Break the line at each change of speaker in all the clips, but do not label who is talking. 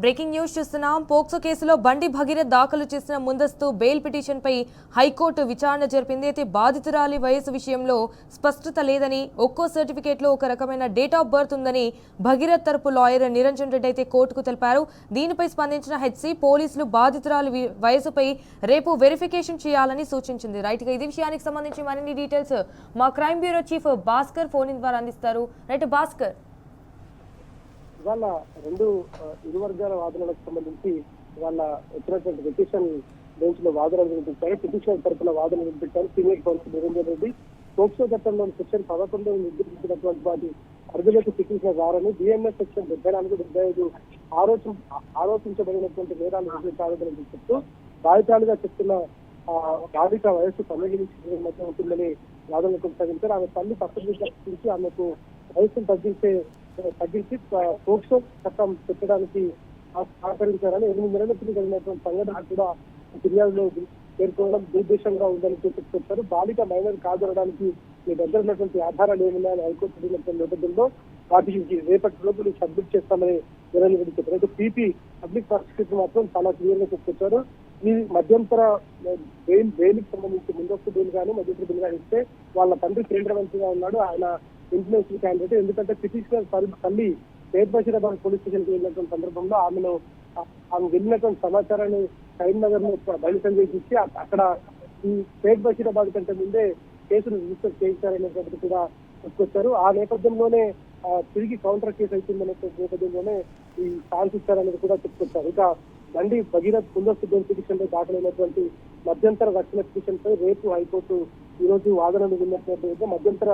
Breaking news చూస్తున్నాం. POCSO కేసులో బండి భగీరథ్ దాఖలు చేసిన ముందస్తు బెయిల్ పిటిషన్ పై హైకోర్టు విచారణ జరిపింది. అయితే బాధితురాలి వయసు విషయంలో స్పష్టత లేదని, ఒక్కో సర్టిఫికేట్ లో ఒక రకమైన డేట్ ఆఫ్ బర్త్ ఉందని భగీరథ్ తరపు లాయర్ నిరంజన్ రెడ్డి అయితే కోర్టుకు తెలిపారు. దీనిపై స్పందించిన హెచ్సి పోలీసులు బాధితురాలి వయసుపై రేపు వెరిఫికేషన్ చేయాలని సూచించింది. రైట్ గా ఇది విషయానికి సంబంధించి మరిన్ని డీటెయిల్స్ మా crime bureau chief Bhaskar phone in ద్వారా అందిస్తారు. రైట్ భాస్కర్.
ఇవాళ ఇరు వర్గాల వాదనలకు సంబంధించి వాళ్ళ వచ్చినటువంటి పిటిషన్ బెంచ్ లో వాదనలు వినిపించారు. పిటిషన్ తరపున వాదనలు వినిపించారు senior council Niranjan Reddy. POCSO చట్టంలోని సెక్షన్ 11 నిర్దేశించినటువంటి వాటి పరిధిలోకి పిటిషన్ గారని బిఎంఎస్ సెక్షన్ 74, 75 ఆరోపించబడినటువంటి నేరాలు రుజువు చెప్తూ బాధితులుగా చెప్తున్న బాధిత వయస్సు 9 నుంచి మధ్య ఉంటుందని వాదనలు కొనసాగించారు. ఆమె తల్లి తప్పు ఆమెకు వయసును తగ్గించి పోక్సో చట్టం పెట్టడానికి సహకరించారని 8 నెలల క్రితం జరిగినటువంటి సంఘటన కూడా ఫిర్యాదులో పేర్కొనడం దుర్దేశంగా ఉందని చెప్పుకొచ్చారు. బాలిక మైనర్ కాజరడానికి మీ దగ్గర ఉన్నటువంటి ఆధారాలు ఏమున్నాయని హైకోర్టు అడిగినటువంటి నేపథ్యంలో వాటికి రేపటి లోపు సబ్మిట్ చేస్తామని నిరంజన్ రెడ్డి చెప్పారు. అయితే పీపీ పబ్లిక్ ప్రాసిక్యూటర్ మాత్రం చాలా క్లియర్ గా చెప్పుకొచ్చారు. ఈ మధ్యంతర బెయిల్కి సంబంధించి ముందస్తు బెయిల్ కానీ మధ్యంతర బెయిల్ కానీ ఇస్తే వాళ్ళ తండ్రి కేంద్ర మంత్రిగా ఉన్నాడు, ఆయన ఇన్ఫ్లుయెన్స్ క్యాండిడేట్. ఎందుకంటే పిటిషనర్ తల్లి షేక్ బషీరాబాద్ పోలీస్ స్టేషన్ కి వెళ్ళినటువంటి సందర్భంలో ఆమె వెళ్ళినటువంటి సమాచారాన్ని కరీంనగర్ ను బయలు సందేశించి అక్కడ ఈ షేక్ బషీరాబాద్ కంటే ముందే కేసును రిజిస్టర్ చేయించారనేటువంటి కూడా చెప్పుకొచ్చారు. ఆ నేపథ్యంలోనే తిరిగి కౌంటర్ కేసు అవుతుందనే నేపథ్యంలోనే ఈ ఛాన్స్ ఇచ్చారనేది కూడా చెప్పుకొచ్చారు. ఇక బండి భగీరథ్ ముందస్తు బెయిల్ పిటిషన్ లో దాఖలైనటువంటి మధ్యంతర రక్షణ పిటిషన్ పై రేపు హైకోర్టు ఈ రోజు వాదనలు విన్నట్లయితే మధ్యంతర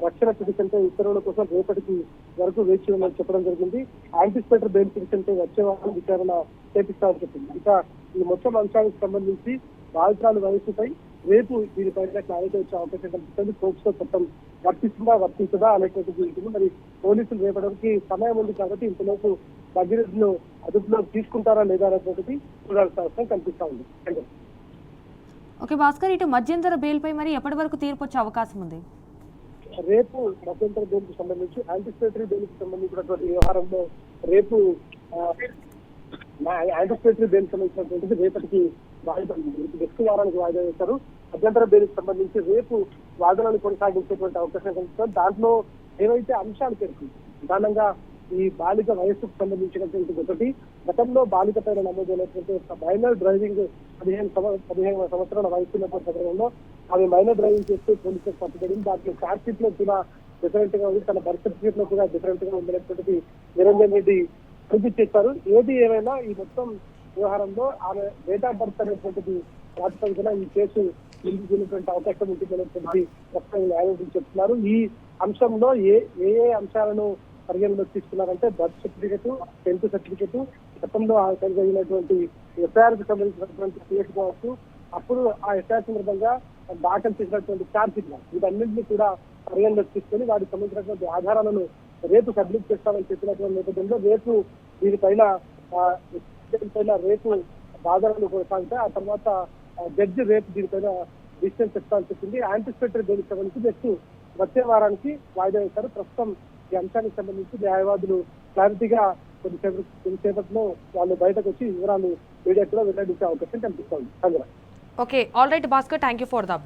రక్షణ పిటిషన్ పై ఉత్తర్వుల కోసం రేపటికి వరకు వేచి ఉందని చెప్పడం జరిగింది. యాంటిసిపేటరీ బెయిల్ పిటిషన్ పై వచ్చే వారం విచారణ చేపిస్తామని చెప్పింది. ఇక ఈ మొత్తం అంశానికి సంబంధించి బాధితురాలి వయసుపై రేపు దీనిపైన క్లారిటీ వచ్చే అవకాశం కనిపిస్తుంది. పోక్సో చట్టం వర్తించదా అనేటువంటిది ఉంటుంది. మరి పోలీసులు రేపటికి సమయం ఉంది కాబట్టి ఇంతలోపు భగీరథ్ ను అదుపులో తీసుకుంటారా లేదా అనేటువంటిది చూడాల్సిన అవసరం కనిపిస్తా ఉంది.
ఓకే భాస్కర్, ఇటు మధ్యంతర బెయిల్ పై మరి ఎప్పటి వరకు తీర్పు వచ్చే అవకాశం ఉంది?
రేపు మధ్యంతర బెయిల్ కి సంబంధించి యాంటిసిపేటరీ బెయిల్ కి సంబంధించినటువంటి వ్యవహారంలో రేపు యాంటిసిపేటరీ బెయిల్ సంబంధించినటువంటిది రేపటికి నెక్స్ట్ వారానికి వాయిదా వేశారు. మధ్యంతర బెయిల్ కి సంబంధించి రేపు వాదనలు కొనసాగించేటువంటి అవకాశం కనిపిస్తుంది. దాంట్లో ఏవైతే అంశాలు పేర్కొంది ప్రధానంగా ఈ బాలిక వయస్సుకు సంబంధించినటువంటి ఒకటి, గతంలో బాలిక పైన నమోదైనటువంటి మైనర్ డ్రైవింగ్ 15 సంవత్సరాల వయసు ఉన్నటువంటి సందర్భంలో ఆమె మైనర్ డ్రైవింగ్ చేస్తూ పోలీసులకు పట్టుబడింది. దాంట్లో ఛార్జ్ షీట్ లో కూడా డిఫరెంట్ గా ఉంది, తన బర్త్ సర్టిఫికేట్ లో కూడా డిఫరెంట్ గా ఉందనేటువంటిది నిరంజన్ రెడ్డి చూపించేశారు. ఏది ఏమైనా ఈ మొత్తం వ్యవహారంలో ఆమె డేట్ ఆఫ్ బర్త్ అనేటువంటిది ప్రాతిపదికన ఈ కేసు నిలిచిపోయినటువంటి అవకాశం ఉంటుందనేటువంటిది న్యాయమూర్తులు చెప్తున్నారు. ఈ అంశంలో ఏ అంశాలను పరిగణలోకి తీసుకున్నారంటే బర్త్ సర్టిఫికేట్, 10th సర్టిఫికేట్, గతంలో జరిగినటువంటి ఎఫ్ఐఆర్ కి సంబంధించినటువంటి కేసు కావచ్చు, అప్పుడు ఆ ఎఫ్ఐఆర్ సందర్భంగా దాఖలు చేసినటువంటి ఛార్జ్ షీట్ వీటన్నింటినీ కూడా పరిగణలోకి తీసుకొని వాటికి సంబంధించినటువంటి ఆధారాలను రేపు సబ్మిట్ చేస్తామని చెప్పినటువంటి నేపథ్యంలో రేపు దీనిపైన రేపు వాదనలు కొనసాగుతాయి. ఆ తర్వాత జడ్జి రేపు దీనిపైన డిసిషన్ చెప్తామని చెప్పింది. యాంటిసిపేటరీ బెయిల్ సంబంధించి నెక్స్ట్ వచ్చే వారానికి వాయిదా వేశారు. ప్రస్తుతం ఈ అంశానికి సంబంధించి న్యాయవాదులు క్లారిటీగా కొద్దిసేపట్లో వాళ్ళు బయటకు వచ్చి వివరాలు మీడియాలో వెల్లడించే అవకాశం కనిపిస్తోంది.
Okay, all right Bhaskar, thank you for the update.